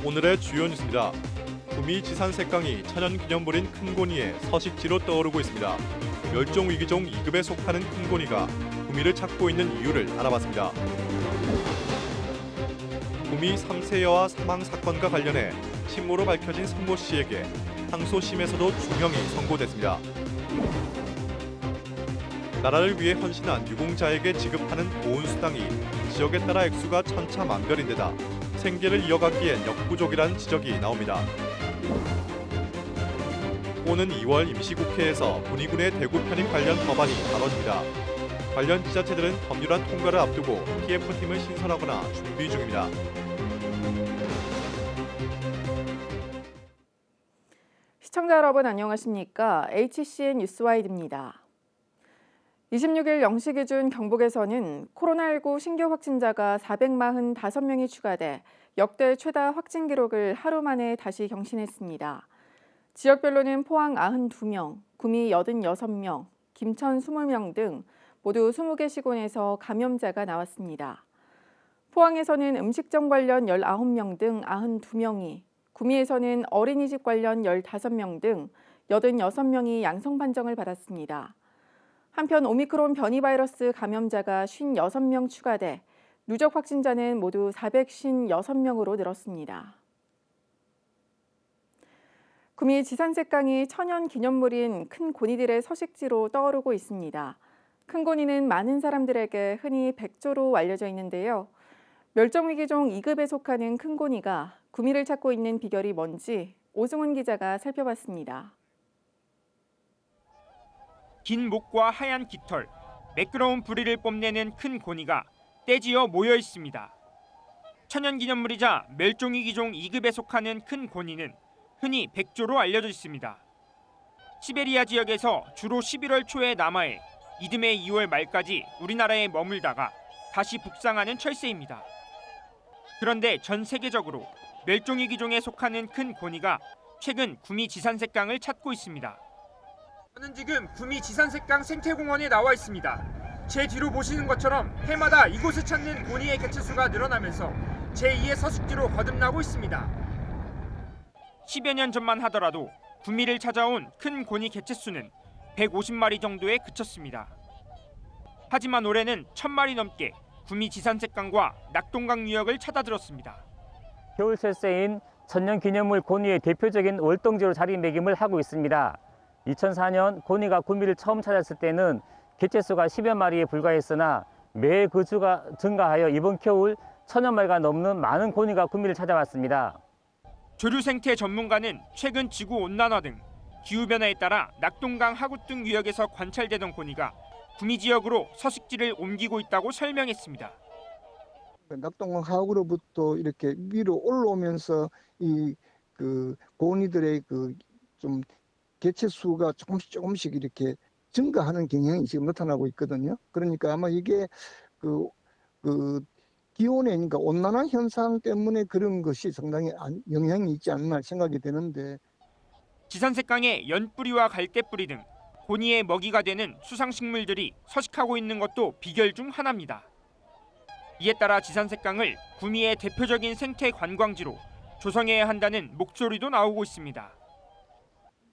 오늘의 주요 뉴스입니다. 구미 지산색강이 천연기념물인 큰고니의 서식지로 떠오르고 있습니다. 멸종위기종 2급에 속하는 큰고니가 구미를 찾고 있는 이유를 알아봤습니다. 구미 3세여와 사망 사건과 관련해 친모로 밝혀진 성모 씨에게 항소심에서도 중형이 선고됐습니다. 나라를 위해 헌신한 유공자에게 지급하는 보훈수당이 지역에 따라 액수가 천차만별인데다 생계를 이어가기엔 역부족이라는 지적이 나옵니다. 오는 2월 임시국회에서 군의군의 대구 편입 관련 법안이 다뤄집니다. 관련 지자체들은 법률안 통과를 앞두고 TF팀을 신설하거나 준비 중입니다. 시청자 여러분 안녕하십니까? HCN 뉴스와이드입니다. 26일 0시 기준 경북에서는 코로나19 신규 확진자가 445명이 추가돼 역대 최다 확진 기록을 하루 만에 다시 경신했습니다. 지역별로는 포항 92명, 구미 86명, 김천 20명 등 모두 20개 시군에서 감염자가 나왔습니다. 포항에서는 음식점 관련 19명 등 92명이, 구미에서는 어린이집 관련 15명 등 86명이 양성 판정을 받았습니다. 한편 오미크론 변이 바이러스 감염자가 56명 추가돼 누적 확진자는 모두 456명으로 늘었습니다. 구미 지산색강이 천연 기념물인 큰 고니들의 서식지로 떠오르고 있습니다. 큰 고니는 많은 사람들에게 흔히 백조로 알려져 있는데요. 멸종위기종 2급에 속하는 큰 고니가 구미를 찾고 있는 비결이 뭔지 오승훈 기자가 살펴봤습니다. 긴 목과 하얀 깃털, 매끄러운 부리를 뽐내는 큰 고니가 떼지어 모여 있습니다. 천연기념물이자 멸종위기종 2급에 속하는 큰 고니는 흔히 백조로 알려져 있습니다. 시베리아 지역에서 주로 11월 초에 남하해 이듬해 2월 말까지 우리나라에 머물다가 다시 북상하는 철새입니다. 그런데 전 세계적으로 멸종위기종에 속하는 큰 고니가 최근 구미 지산색강을 찾고 있습니다. 저는 지금 구미 지산색강 생태공원에 나와 있습니다. 제 뒤로 보시는 것처럼 해마다 이곳을 찾는 고니의 개체수가 늘어나면서 제2의 서식지로 거듭나고 있습니다. 10여 년 전만 하더라도 구미를 찾아온 큰 고니 개체수는 150마리 정도에 그쳤습니다. 하지만 올해는 1000마리 넘게 구미 지산색강과 낙동강 유역을 찾아들었습니다. 겨울 철새인 천연기념물 고니의 대표적인 월동지로 자리매김을 하고 있습니다. 2004년 고니가 구미를 처음 찾았을 때는 개체수가 10여 마리에 불과했으나 매 그 주가 증가하여 이번 겨울 1000여 마리가 넘는 많은 고니가 구미를 찾아왔습니다. 조류생태 전문가는 최근 지구온난화 등 기후변화에 따라 낙동강 하구 등 유역에서 관찰되던 고니가 구미 지역으로 서식지를 옮기고 있다고 설명했습니다. 낙동강 하구로부터 이렇게 위로 올라오면서 이 고니들의 좀 개체 수가 조금씩 이렇게 증가하는 경향이 지금 나타나고 있거든요. 그러니까 아마 이게 기온의 그러니까 온난화 현상 때문에 그런 것이 상당히 영향이 있지 않나 생각이 되는데, 지산색강의 연뿌리와 갈대뿌리 등 고니의 먹이가 되는 수상식물들이 서식하고 있는 것도 비결 중 하나입니다. 이에 따라 지산색강을 구미의 대표적인 생태 관광지로 조성해야 한다는 목소리도 나오고 있습니다.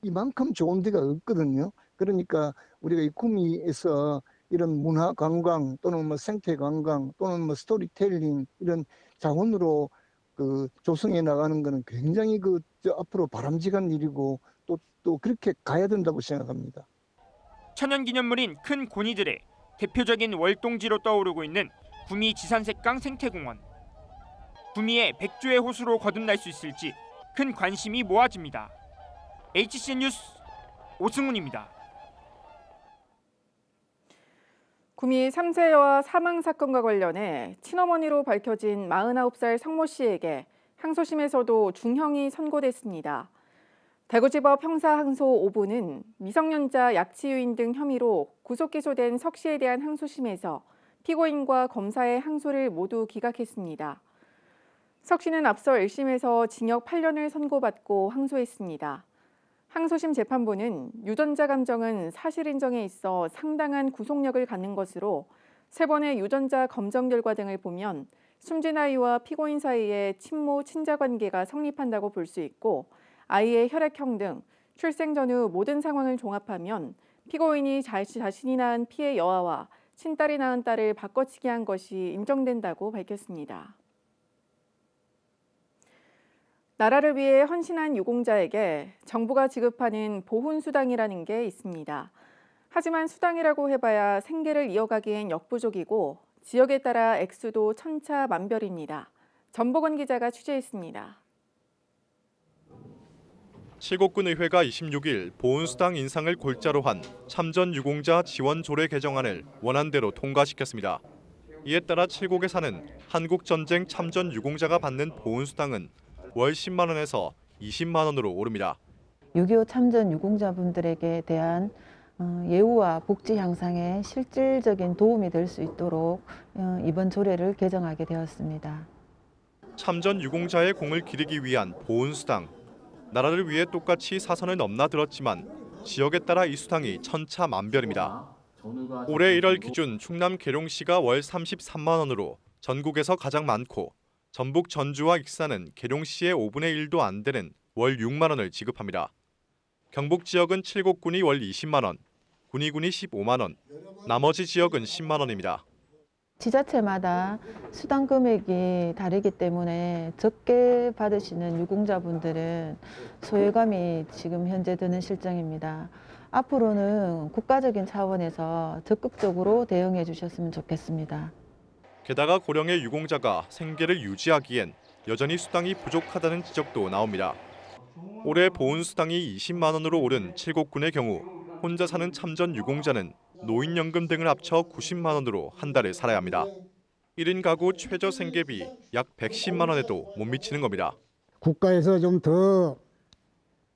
이만큼 좋은 데가 없거든요. 그러니까 우리가 이 구미에서 이런 문화 관광 또는 뭐 생태 관광 또는 뭐 스토리텔링 이런 자원으로 조성해 나가는 것은 굉장히 앞으로 바람직한 일이고 또 그렇게 가야 된다고 생각합니다. 천연기념물인 큰 고니들의 대표적인 월동지로 떠오르고 있는 구미 지산색강 생태공원. 구미의 백조의 호수로 거듭날 수 있을지 큰 관심이 모아집니다. HCN 뉴스 오승훈입니다. 구미 3세여와 사망 사건과 관련해 친어머니로 밝혀진 49살 성모 씨에게 항소심에서도 중형이 선고됐습니다. 대구지법 형사항소 5부는 미성년자 약취유인 등 혐의로 구속 기소된 석 씨에 대한 항소심에서 피고인과 검사의 항소를 모두 기각했습니다. 석 씨는 앞서 1심에서 징역 8년을 선고받고 항소했습니다. 항소심 재판부는 유전자 감정은 사실 인정에 있어 상당한 구속력을 갖는 것으로 3번의 유전자 검정 결과 등을 보면 숨진 아이와 피고인 사이에 친모 친자 관계가 성립한다고 볼 수 있고 아이의 혈액형 등 출생 전후 모든 상황을 종합하면 피고인이 자신이 낳은 피해 여아와 친딸이 낳은 딸을 바꿔치기 한 것이 인정된다고 밝혔습니다. 나라를 위해 헌신한 유공자에게 정부가 지급하는 보훈수당이라는 게 있습니다. 하지만 수당이라고 해봐야 생계를 이어가기엔 역부족이고 지역에 따라 액수도 천차만별입니다. 전복원 기자가 취재했습니다. 칠곡군의회가 26일 보훈수당 인상을 골자로 한 참전 유공자 지원 조례 개정안을 원안대로 통과시켰습니다. 이에 따라 칠곡에 사는 한국전쟁 참전 유공자가 받는 보훈수당은 월 10만 원에서 20만 원으로 오릅니다. 6.25 참전 유공자분들에게 대한 예우와 복지 향상에 실질적인 도움이 될 수 있도록 이번 조례를 개정하게 되었습니다. 참전 유공자의 공을 기리기 위한 보훈수당. 나라를 위해 똑같이 사선을 넘나들었지만 지역에 따라 이 수당이 천차만별입니다. 올해 1월 기준 충남 계룡시가 월 33만 원으로 전국에서 가장 많고 전북 전주와 익산은 계룡시의 5분의 1도 안 되는 월 6만 원을 지급합니다. 경북 지역은 칠곡군이 월 20만 원, 군위군이 15만 원, 나머지 지역은 10만 원입니다. 지자체마다 수당 금액이 다르기 때문에 적게 받으시는 유공자분들은 소외감이 지금 현재 드는 실정입니다. 앞으로는 국가적인 차원에서 적극적으로 대응해 주셨으면 좋겠습니다. 게다가 고령의 유공자가 생계를 유지하기엔 여전히 수당이 부족하다는 지적도 나옵니다. 올해 보훈수당이 20만 원으로 오른 칠곡군의 경우 혼자 사는 참전 유공자는 노인연금 등을 합쳐 90만 원으로 한 달을 살아야 합니다. 1인 가구 최저 생계비 약 110만 원에도 못 미치는 겁니다. 국가에서 좀 더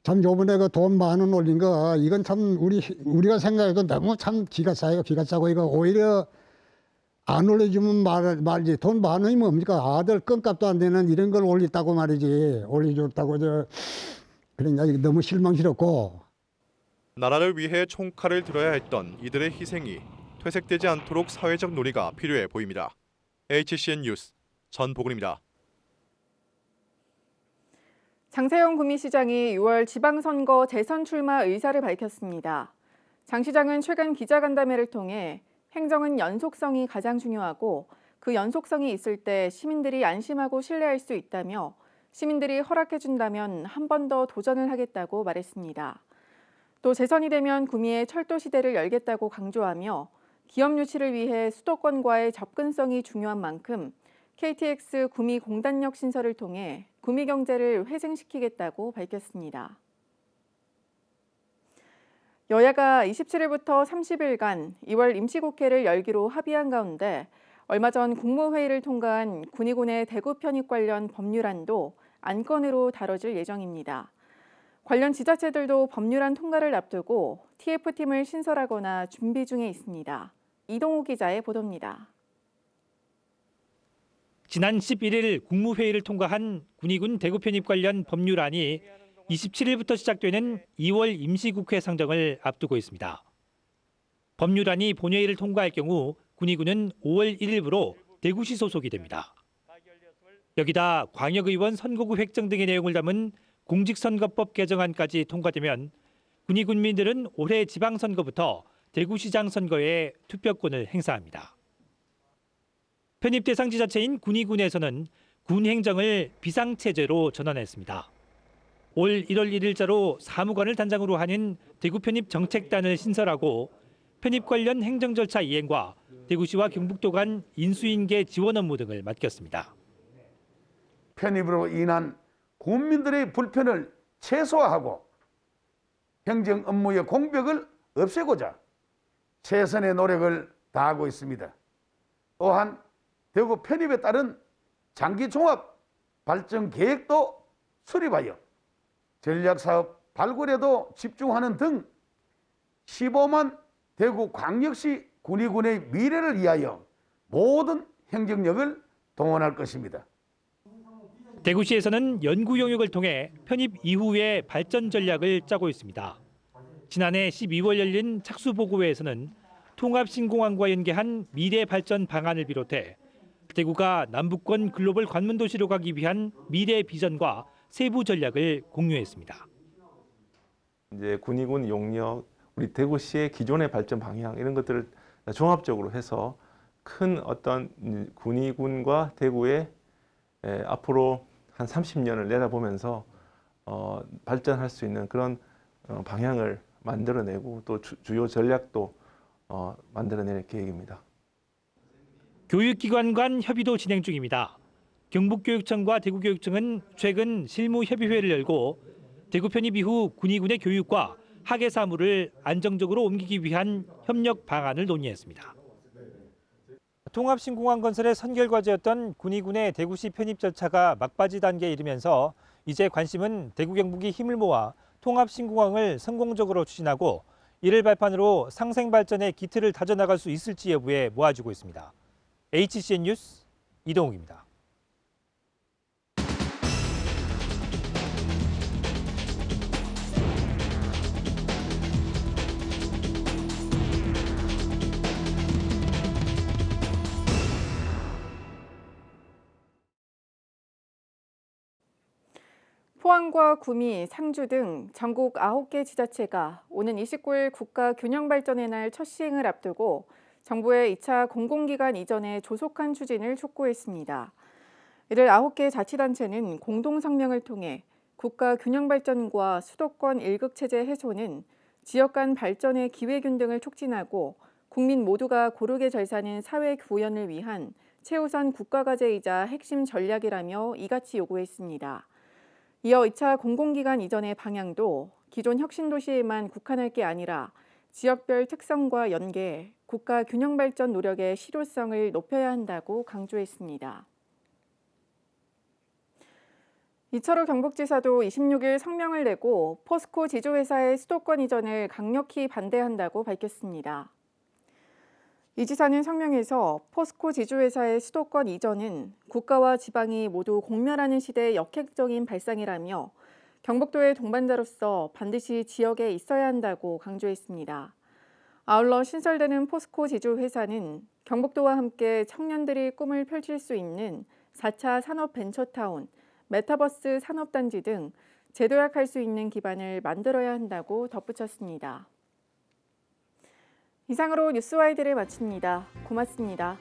참 요번에 그 돈 만 원 올린 거 이건 참 우리가 생각해도 너무 참 기가 차고 이거 오히려 안 올려주면 말지 돈 만 원이 뭡니까? 아들 껌값도 안 되는 이런 걸 올렸다고 말이지 올려줬다고 그러니까 너무 실망스럽고. 나라를 위해 총칼을 들어야 했던 이들의 희생이 퇴색되지 않도록 사회적 논의가 필요해 보입니다. HCN 뉴스 전복은입니다. 장세영 구미시장이 6월 지방선거 재선 출마 의사를 밝혔습니다. 장 시장은 최근 기자간담회를 통해 행정은 연속성이 가장 중요하고 그 연속성이 있을 때 시민들이 안심하고 신뢰할 수 있다며 시민들이 허락해준다면 한 번 더 도전을 하겠다고 말했습니다. 또 재선이 되면 구미에 철도 시대를 열겠다고 강조하며 기업 유치를 위해 수도권과의 접근성이 중요한 만큼 KTX 구미 공단역 신설을 통해 구미 경제를 회생시키겠다고 밝혔습니다. 여야가 27일부터 30일간 2월 임시국회를 열기로 합의한 가운데 얼마 전 국무회의를 통과한 군의군의 대구 편입 관련 법률안도 안건으로 다뤄질 예정입니다. 관련 지자체들도 법률안 통과를 앞두고 TF팀을 신설하거나 준비 중에 있습니다. 이동우 기자의 보도입니다. 지난 11일 국무회의를 통과한 군의군 대구 편입 관련 법률안이 27일부터 시작되는 2월 임시국회 상정을 앞두고 있습니다. 법률안이 본회의를 통과할 경우 군의군은 5월 1일부로 대구시 소속이 됩니다. 여기다 광역의원 선거구 획정 등의 내용을 담은 공직선거법 개정안까지 통과되면 군의군민들은 올해 지방선거부터 대구시장 선거에 투표권을 행사합니다. 편입 대상 지자체인 군의군에서는 군 행정을 비상체제로 전환했습니다. 올 1월 1일자로 사무관을 단장으로 하는 대구 편입 정책단을 신설하고 편입 관련 행정 절차 이행과 대구시와 경북도 간 인수인계 지원 업무 등을 맡겼습니다. 편입으로 인한 국민들의 불편을 최소화하고 행정 업무의 공백을 없애고자 최선의 노력을 다하고 있습니다. 또한 대구 편입에 따른 장기 종합 발전 계획도 수립하여 전략사업 발굴에도 집중하는 등 15만 대구 광역시 군의군의 미래를 위하여 모든 행정력을 동원할 것입니다. 대구시에서는 연구 용역을 통해 편입 이후의 발전 전략을 짜고 있습니다. 지난해 12월 열린 착수보고회에서는 통합신공항과 연계한 미래 발전 방안을 비롯해 대구가 남북권 글로벌 관문 도시로 가기 위한 미래 비전과 세부 전략을 공유했습니다. 이제 군의군 용역, 우리 대구시의 기존의 발전 방향 이런 것들을 종합적으로 해서 큰 어떤 군의군과 대구의 앞으로 한 30년을 내다보면서 발전할 수 있는 그런 방향을 만들어내고 또 주요 전략도 만들어낼 계획입니다. 교육기관 간 협의도 진행 중입니다. 경북교육청과 대구교육청은 최근 실무협의회를 열고 대구 편입 이후 군의군의 교육과 학예 사무를 안정적으로 옮기기 위한 협력 방안을 논의했습니다. 통합신공항 건설의 선결 과제였던 군의군의 대구시 편입 절차가 막바지 단계에 이르면서 이제 관심은 대구 경북이 힘을 모아 통합신공항을 성공적으로 추진하고 이를 발판으로 상생 발전의 기틀을 다져나갈 수 있을지 여부에 모아지고 있습니다. HCN 뉴스 이동욱입니다. 포항과 구미, 상주 등 전국 9개 지자체가 오는 29일 국가균형발전의 날 첫 시행을 앞두고 정부의 2차 공공기관 이전의 조속한 추진을 촉구했습니다. 이를 9개 자치단체는 공동성명을 통해 국가균형발전과 수도권 일극체제 해소는 지역 간 발전의 기회균 등을 촉진하고 국민 모두가 고르게 잘 사는 사회 구현을 위한 최우선 국가과제이자 핵심 전략이라며 이같이 요구했습니다. 이어 2차 공공기관 이전의 방향도 기존 혁신도시에만 국한할 게 아니라 지역별 특성과 연계, 국가 균형 발전 노력의 실효성을 높여야 한다고 강조했습니다. 이철호 경북지사도 26일 성명을 내고 포스코 지주회사의 수도권 이전을 강력히 반대한다고 밝혔습니다. 이 지사는 성명에서 포스코 지주회사의 수도권 이전은 국가와 지방이 모두 공멸하는 시대의 역행적인 발상이라며 경북도의 동반자로서 반드시 지역에 있어야 한다고 강조했습니다. 아울러 신설되는 포스코 지주회사는 경북도와 함께 청년들이 꿈을 펼칠 수 있는 4차 산업벤처타운, 메타버스 산업단지 등 재도약할 수 있는 기반을 만들어야 한다고 덧붙였습니다. 이상으로 뉴스와이드를 마칩니다. 고맙습니다.